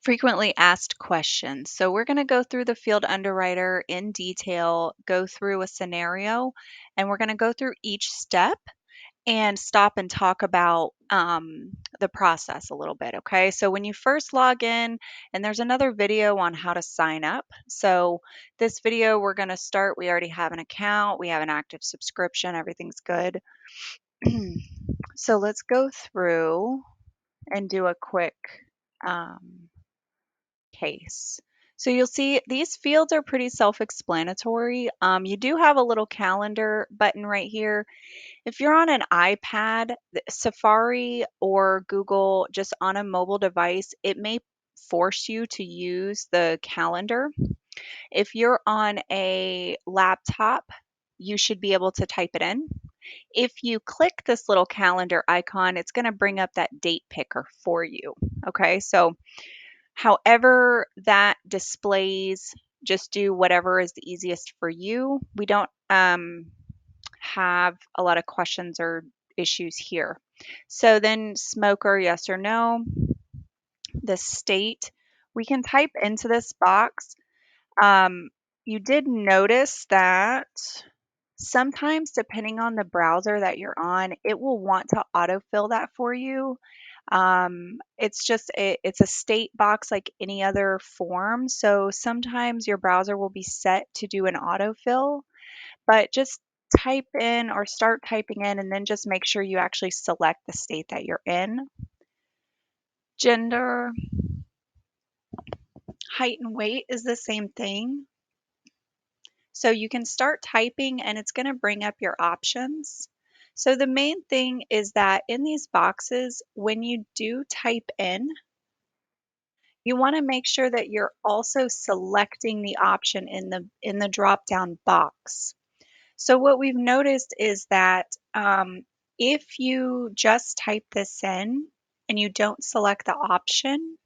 Frequently asked questions. So we're going to go through the Field Underwriter in detail, go through a scenario, and we're going to go through each step and stop and talk about the process a little bit. Okay, so when you first log in, and there's another video on how to sign up. So this video we're going to start. We already have an account, we have an active subscription, everything's good. So let's go through and do a quick um, case. So you'll see these fields are pretty self-explanatory. You do have a little calendar button right here. If you're on an iPad, Safari, or Google, just on a mobile device, it may force you to use the calendar. If you're on a laptop, you should be able to type it in. If you click this little calendar icon, it's going to bring up that date picker for you. Okay, so however that displays, just do whatever is the easiest for you. We don't have a lot of questions or issues here. So then smoker, yes or no, the state, we can type into this box. Um, you did notice that sometimes, depending on the browser that you're on, it will want to autofill that for you. It's a state box like any other form. So sometimes your browser will be set to do an autofill, but just type in or start typing in and then just make sure you actually select the state that you're in. Gender, height and weight is the same thing. So you can start typing and it's going to bring up your options. So the main thing is that in these boxes, when you do type in, you want to make sure that you're also selecting the option in the drop down box. So what we've noticed is that if you just type this in and you don't select the option,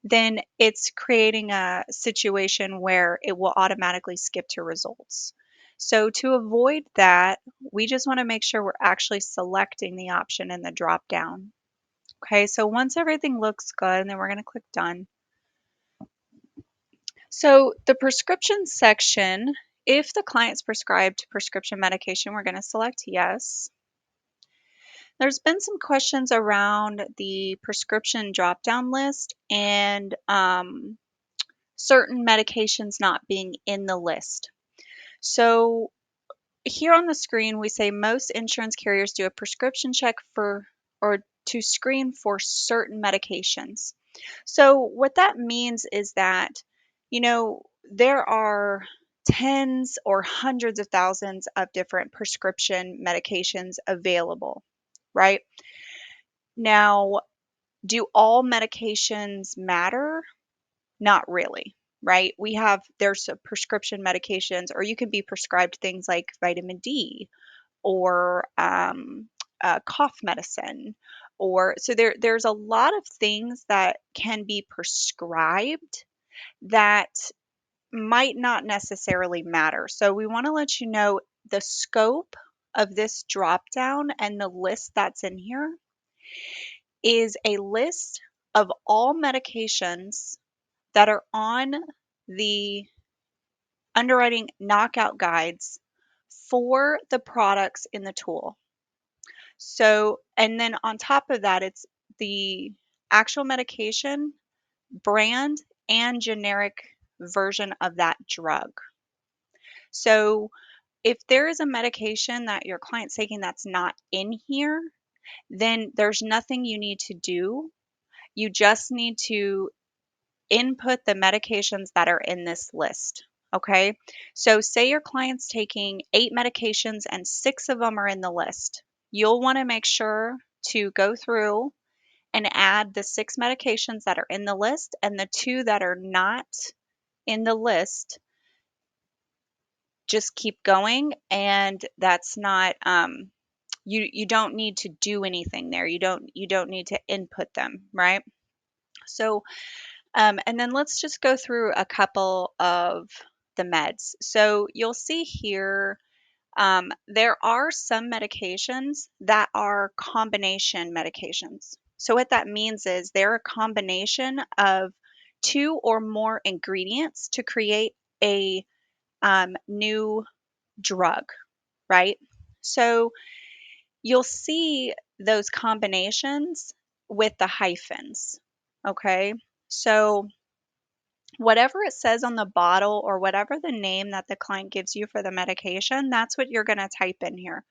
then it's creating a situation where it will automatically skip to results. So to avoid that, we just want to make sure we're actually selecting the option in the drop down. Okay, so once everything looks good, then we're going to click done. So the prescription section, if the client's prescribed prescription medication, we're going to select yes. There's been some questions around the prescription drop-down list and certain medications not being in the list. So here on the screen, we say most insurance carriers do a prescription check for or to screen for certain medications. So what that means is that, there are tens or hundreds of thousands of different prescription medications available, right? Now, do all medications matter? Not really, right? There's a prescription medications, or you can be prescribed things like vitamin D or cough medicine, or so there's a lot of things that can be prescribed that might not necessarily matter. So we want to let you know the scope of this drop down and the list that's in here is a list of all medications that are on the underwriting knockout guides for the products in the tool. So, and then on top of that, it's the actual medication, brand, and generic version of that drug. So, if there is a medication that your client's taking that's not in here, then there's nothing you need to do. You just need to input the medications that are in this list. Okay, so say your client's taking 8 medications and 6 of them are in the list. You'll want to make sure to go through and add the 6 medications that are in the list, and the 2 that are not in the list, just keep going. And that's not, you don't need to do anything there. You don't need to input them, right? So and then let's just go through a couple of the meds. So you'll see here, there are some medications that are combination medications. So what that means is they're a combination of two or more ingredients to create a new drug, right? So you'll see those combinations with the hyphens, okay? So whatever it says on the bottle or whatever the name that the client gives you for the medication, that's what you're going to type in here.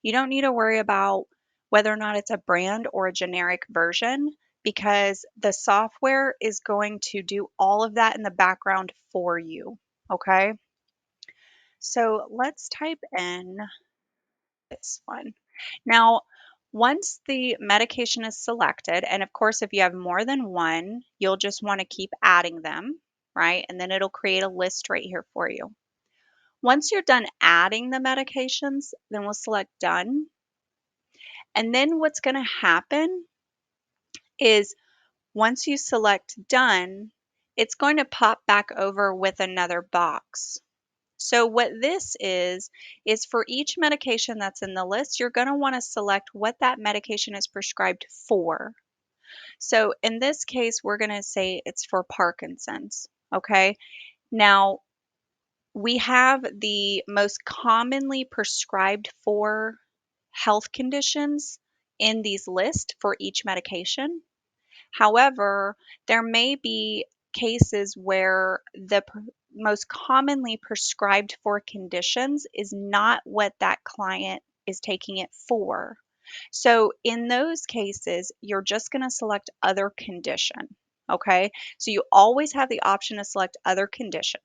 You don't need to worry about whether or not it's a brand or a generic version because the software is going to do all of that in the background for you. Okay, so let's type in this one. Now, once the medication is selected, and of course, if you have more than one, you'll just want to keep adding them, right? And then it'll create a list right here for you. Once you're done adding the medications, then we'll select done. And then what's going to happen is once you select done, it's going to pop back over with another box. So what this is for each medication that's in the list, you're going to want to select what that medication is prescribed for. So in this case, we're going to say it's for Parkinson's. Okay. Now, we have the most commonly prescribed for health conditions in these lists for each medication. However, there may be cases where the most commonly prescribed for conditions is not what that client is taking it for. So in those cases, you're just going to select other condition. Okay, so you always have the option to select other condition.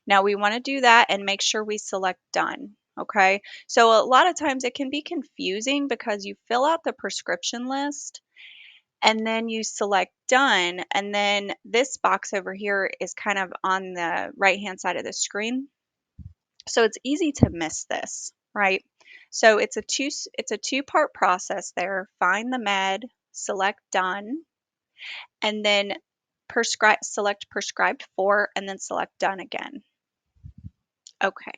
Now we want to do that and make sure we select done. Okay, so a lot of times it can be confusing because you fill out the prescription list and then you select done, and then this box over here is kind of on the right hand side of the screen, so it's easy to miss this, right? So it's a two-part process there. Find the med, select done, and then select prescribed for, and then select done again. Okay,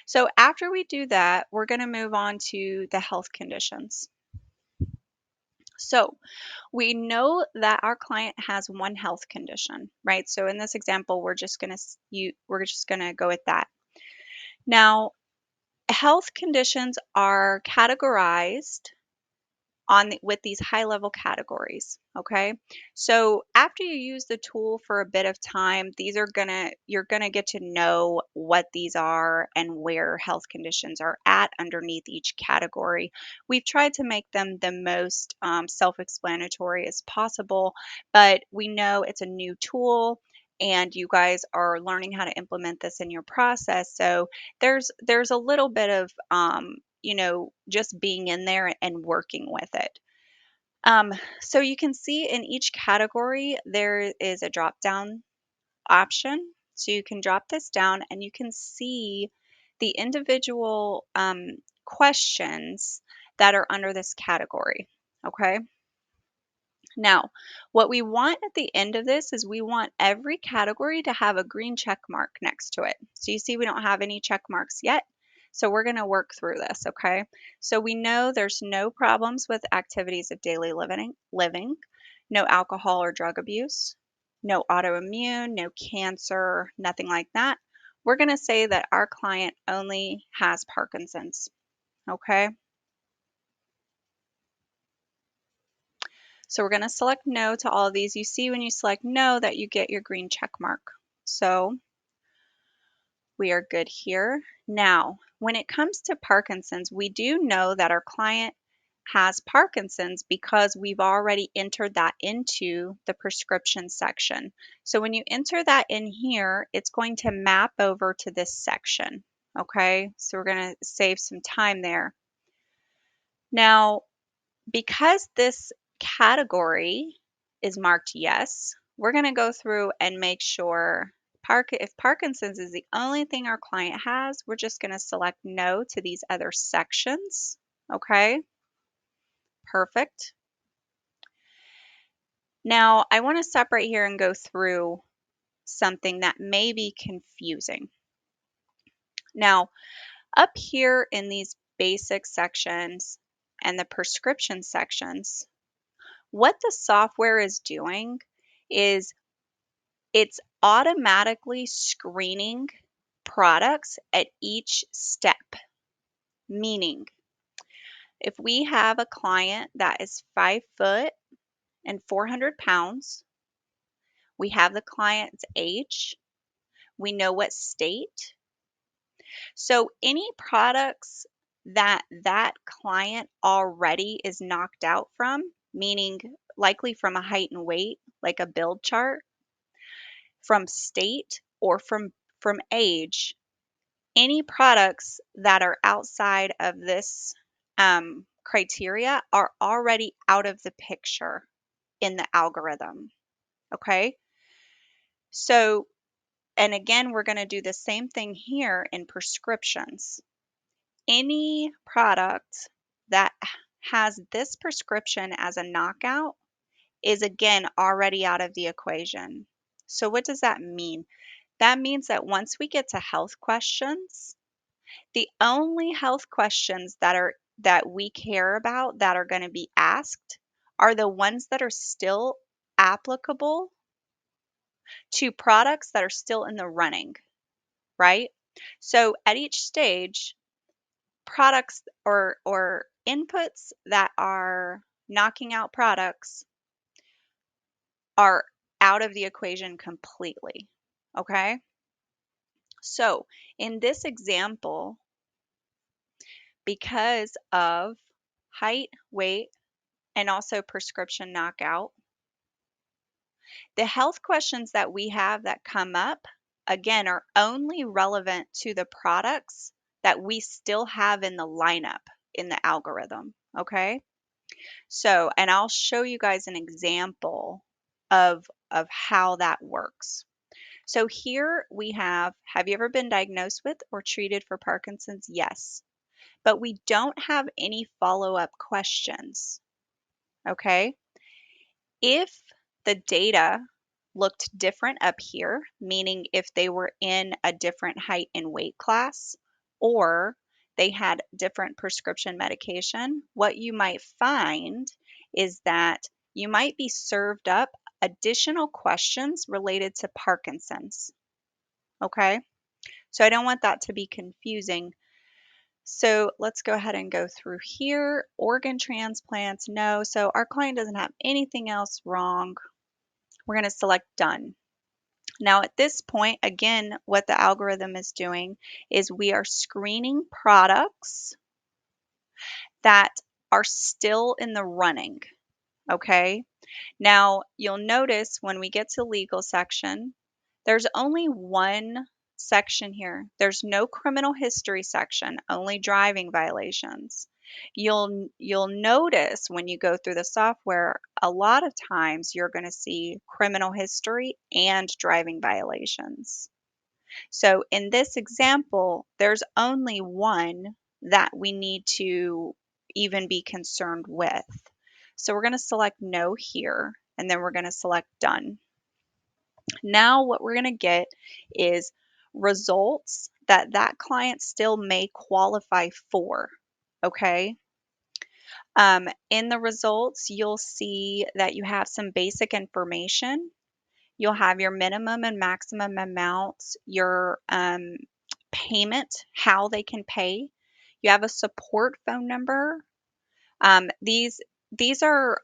so after we do that, we're going to move on to the health conditions. So we know that our client has one health condition, right? So in this example, we're just going to go with that. Now, health conditions are categorized with these high level categories. Okay, so after you use the tool for a bit of time, you're gonna get to know what these are and where health conditions are at underneath each category. We've tried to make them the most self-explanatory as possible, but we know it's a new tool and you guys are learning how to implement this in your process, so there's a little bit of just being in there and working with it. Um, so you can see in each category, there is a drop down option. So you can drop this down and you can see the individual questions that are under this category. Okay. Now, what we want at the end of this is we want every category to have a green check mark next to it. So you see we don't have any check marks yet. So we're going to work through this, okay? So we know there's no problems with activities of daily living, no alcohol or drug abuse, no autoimmune, no cancer, nothing like that. We're going to say that our client only has Parkinson's, okay? So we're going to select no to all of these. You see when you select no that you get your green check mark. So we are good here. Now, when it comes to Parkinson's, we do know that our client has Parkinson's because we've already entered that into the prescription section. So when you enter that in here, it's going to map over to this section. Okay, so we're going to save some time there. Now, because this category is marked yes, we're going to go through and make sure if Parkinson's is the only thing our client has, we're just going to select no to these other sections. Okay, perfect. Now I want to stop right here and go through something that may be confusing. Now, up here in these basic sections and the prescription sections, What the software is doing is it's automatically screening products at each step. Meaning, if we have a client that is 5 foot and 400 pounds, we have the client's age, we know what state. So any products that that client already is knocked out from, meaning likely from a height and weight, like a build chart, from state or from age, any products that are outside of this criteria are already out of the picture in the algorithm. Okay. So, and again, we're going to do the same thing here in prescriptions. Any product that has this prescription as a knockout is again already out of the equation. So, what does that mean? That means that once we get to health questions, the only health questions that we care about that are going to be asked are the ones that are still applicable to products that are still in the running, right? So at each stage, products or inputs that are knocking out products are out of the equation completely. Okay? So, in this example, because of height, weight, and also prescription knockout, the health questions that we have that come up, again, are only relevant to the products that we still have in the lineup in the algorithm. Okay. So, and I'll show you guys an example of how that works. So here we have you ever been diagnosed with or treated for Parkinson's? Yes. But we don't have any follow-up questions. Okay. If the data looked different up here, meaning if they were in a different height and weight class, or they had different prescription medication, what you might find is that you might be served up additional questions related to Parkinson's. Okay, so I don't want that to be confusing. So let's go ahead and go through here. Organ transplants, no. So our client doesn't have anything else wrong. We're going to select done. Now at this point, again, what the algorithm is doing is we are screening products that are still in the running, okay? Now you'll notice when we get to legal section, there's only one section here. There's no criminal history section, only driving violations. You'll notice when you go through the software, a lot of times you're going to see criminal history and driving violations. So in this example, there's only one that we need to even be concerned with. So we're going to select no here, and then we're going to select done. Now what we're going to get is results that that client still may qualify for. Okay. In the results, you'll see that you have some basic information. You'll have your minimum and maximum amounts, your payment, how they can pay. You have a support phone number. These are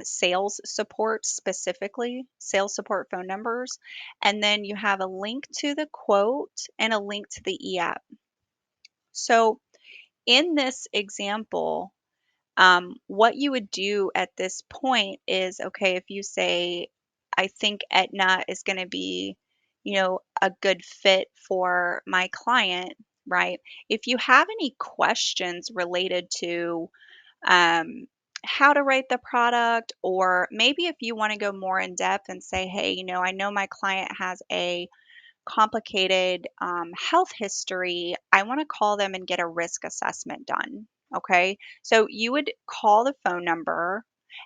sales support, specifically sales support phone numbers. And then you have a link to the quote and a link to the e-app. So in this example, what you would do at this point is, okay, if you say, I think Aetna is going to be, a good fit for my client, right? If you have any questions related to um, how to write the product, or maybe if you want to go more in depth and say, hey, I know my client has a complicated health history, I want to call them and get a risk assessment done. Okay, so you would call the phone number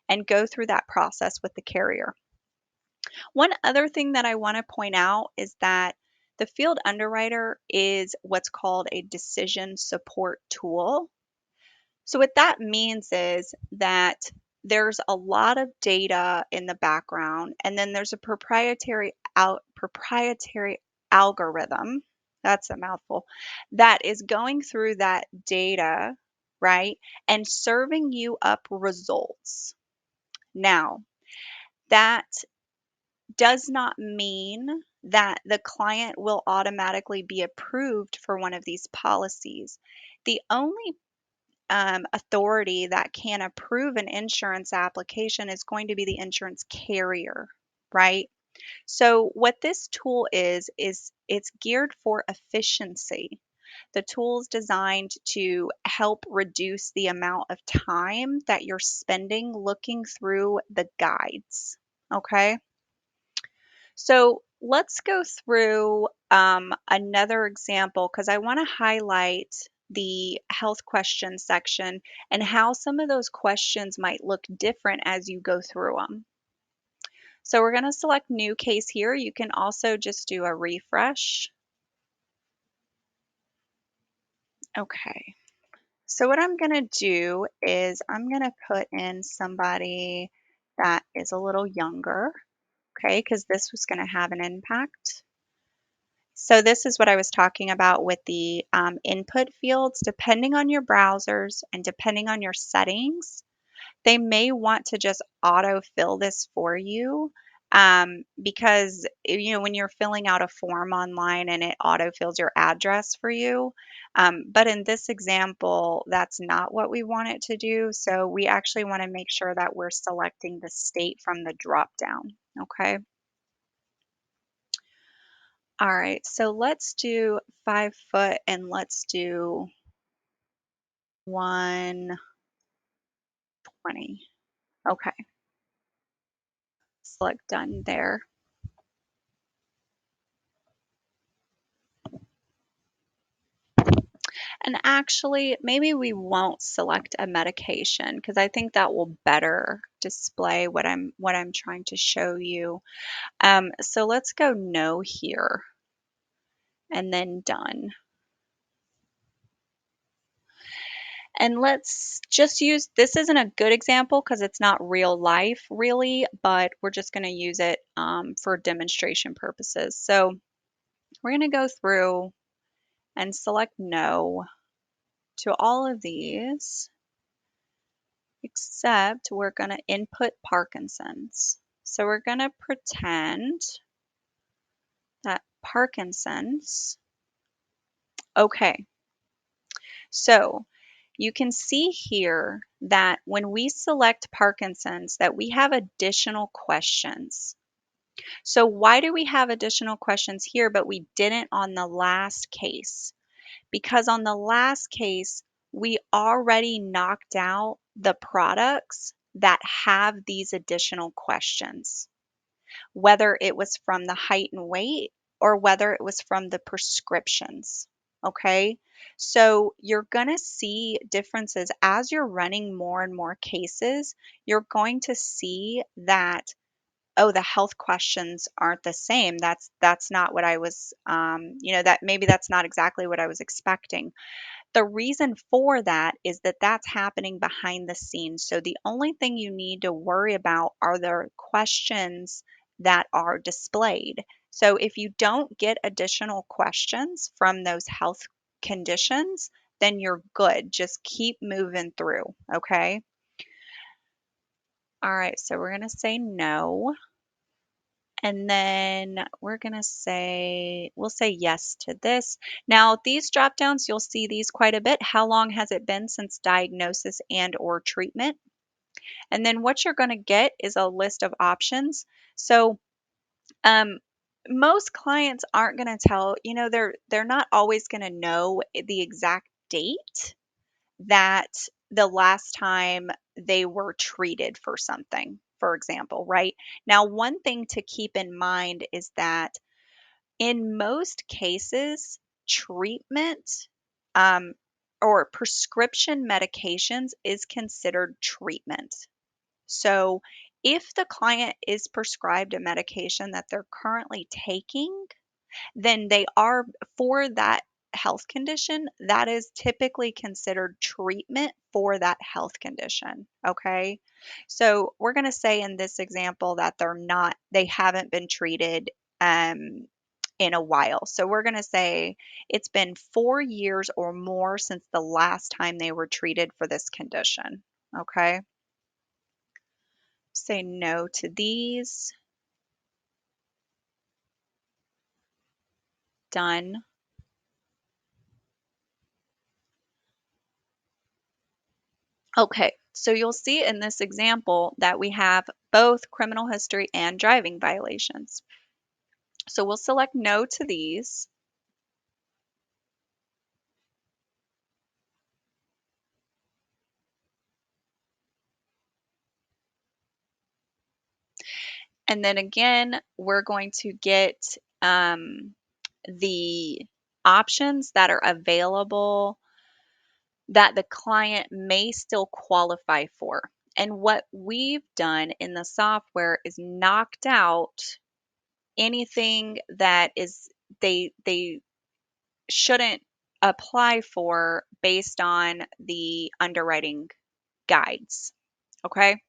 and go through that process with the carrier. One other thing that I want to point out is that the Field Underwriter is what's called a decision support tool. So what that means is that there's a lot of data in the background, and then there's a proprietary algorithm, that's a mouthful, that is going through that data, right, and serving you up results. Now, that does not mean that the client will automatically be approved for one of these policies. The only authority that can approve an insurance application is going to be the insurance carrier, right? So, what this tool is it's geared for efficiency. The tool is designed to help reduce the amount of time that you're spending looking through the guides. Okay. So let's go through another example because I want to highlight the health question section and how some of those questions might look different as you go through them. So we're going to select new case here. You can also just do a refresh. Okay. So what I'm going to do is I'm going to put in somebody that is a little younger, okay, because this was going to have an impact. So this is what I was talking about with the input fields. Depending on your browsers and depending on your settings, they may want to just autofill this for you because when you're filling out a form online and it autofills your address for you. But in this example, that's not what we want it to do. So we actually want to make sure that we're selecting the state from the drop down. Okay. All right, so let's do 5 foot and let's do 120. Okay, select done there. And actually, maybe we won't select a medication because I think that will better display what I'm trying to show you. So let's go no here and then done. And let's just use, this isn't a good example because it's not real life really, but we're just going to use it for demonstration purposes. So we're going to go through and select no to all of these, except we're going to input Parkinson's. So we're going to pretend that Parkinson's, okay. So you can see here that when we select Parkinson's that we have additional questions. So why do we have additional questions here but we didn't on the last case? Because on the last case, we already knocked out the products that have these additional questions, whether it was from the height and weight or whether it was from the prescriptions. Okay, so you're going to see differences as you're running more and more cases. You're going to see that, oh, the health questions aren't the same. That's not what I was, that maybe that's not exactly what I was expecting. The reason for that is that that's happening behind the scenes. So the only thing you need to worry about are the questions that are displayed. So if you don't get additional questions from those health conditions, then you're good. Just keep moving through, okay? All right, so we're going to say no. And then we're going to say, we'll say yes to this. Now, these drop downs, you'll see these quite a bit. How long has it been since diagnosis and or treatment? And then what you're going to get is a list of options. So um, most clients aren't going to tell, they're not always going to know the exact date that the last time they were treated for something, for example, right? Now, one thing to keep in mind is that in most cases, treatment um, or prescription medications is considered treatment. So, if the client is prescribed a medication that they're currently taking, then they are for that health condition, that is typically considered treatment for that health condition. Okay. So we're going to say in this example that they haven't been treated um, in a while. So we're going to say it's been 4 years or more since the last time they were treated for this condition. Okay. Say no to these. Done. Okay, so you'll see in this example that we have both criminal history and driving violations. So we'll select no to these. And then again, we're going to get the options that are available that the client may still qualify for. And what we've done in the software is knocked out anything that is they shouldn't apply for based on the underwriting guides. Okay.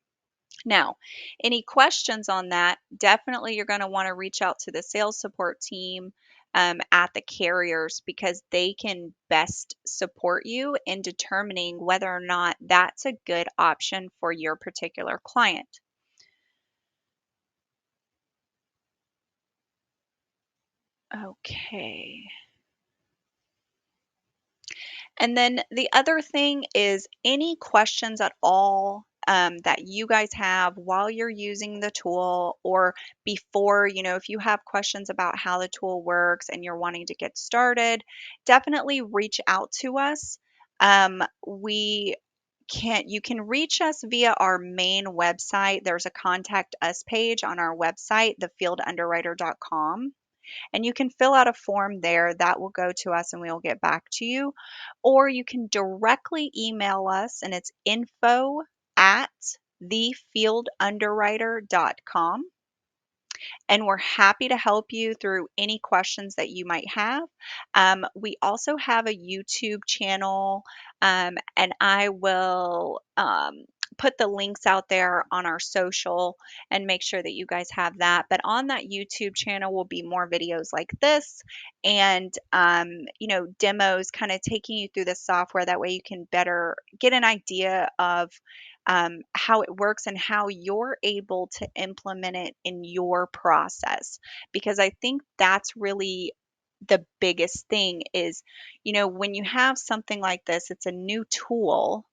Now, any questions on that, definitely you're going to want to reach out to the sales support team at the carriers because they can best support you in determining whether or not that's a good option for your particular client. Okay. And then the other thing is any questions at all that you guys have while you're using the tool or before, if you have questions about how the tool works and you're wanting to get started, definitely reach out to us. We you can reach us via our main website. There's a contact us page on our website, thefieldunderwriter.com. And you can fill out a form there that will go to us and we will get back to you. Or you can directly email us and it's info @thefieldunderwriter.com and we're happy to help you through any questions that you might have. We also have a YouTube channel, and I will put the links out there on our social and make sure that you guys have that. But on that YouTube channel will be more videos like this and, demos kind of taking you through the software. That way you can better get an idea of how it works and how you're able to implement it in your process. Because I think that's really the biggest thing is, when you have something like this, it's a new tool.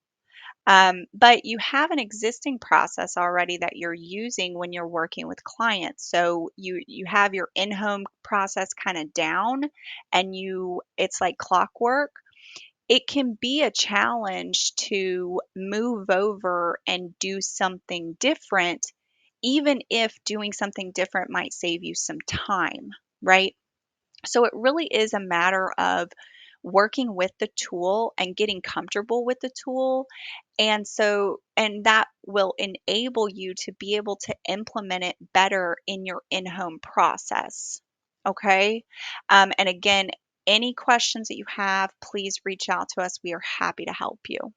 But you have an existing process already that you're using when you're working with clients. So you have your in-home process kind of down and it's like clockwork. It can be a challenge to move over and do something different, even if doing something different might save you some time, right? So it really is a matter of working with the tool and getting comfortable with the tool. And that will enable you to be able to implement it better in your in home process. Okay. And again, any questions that you have, please reach out to us. We are happy to help you.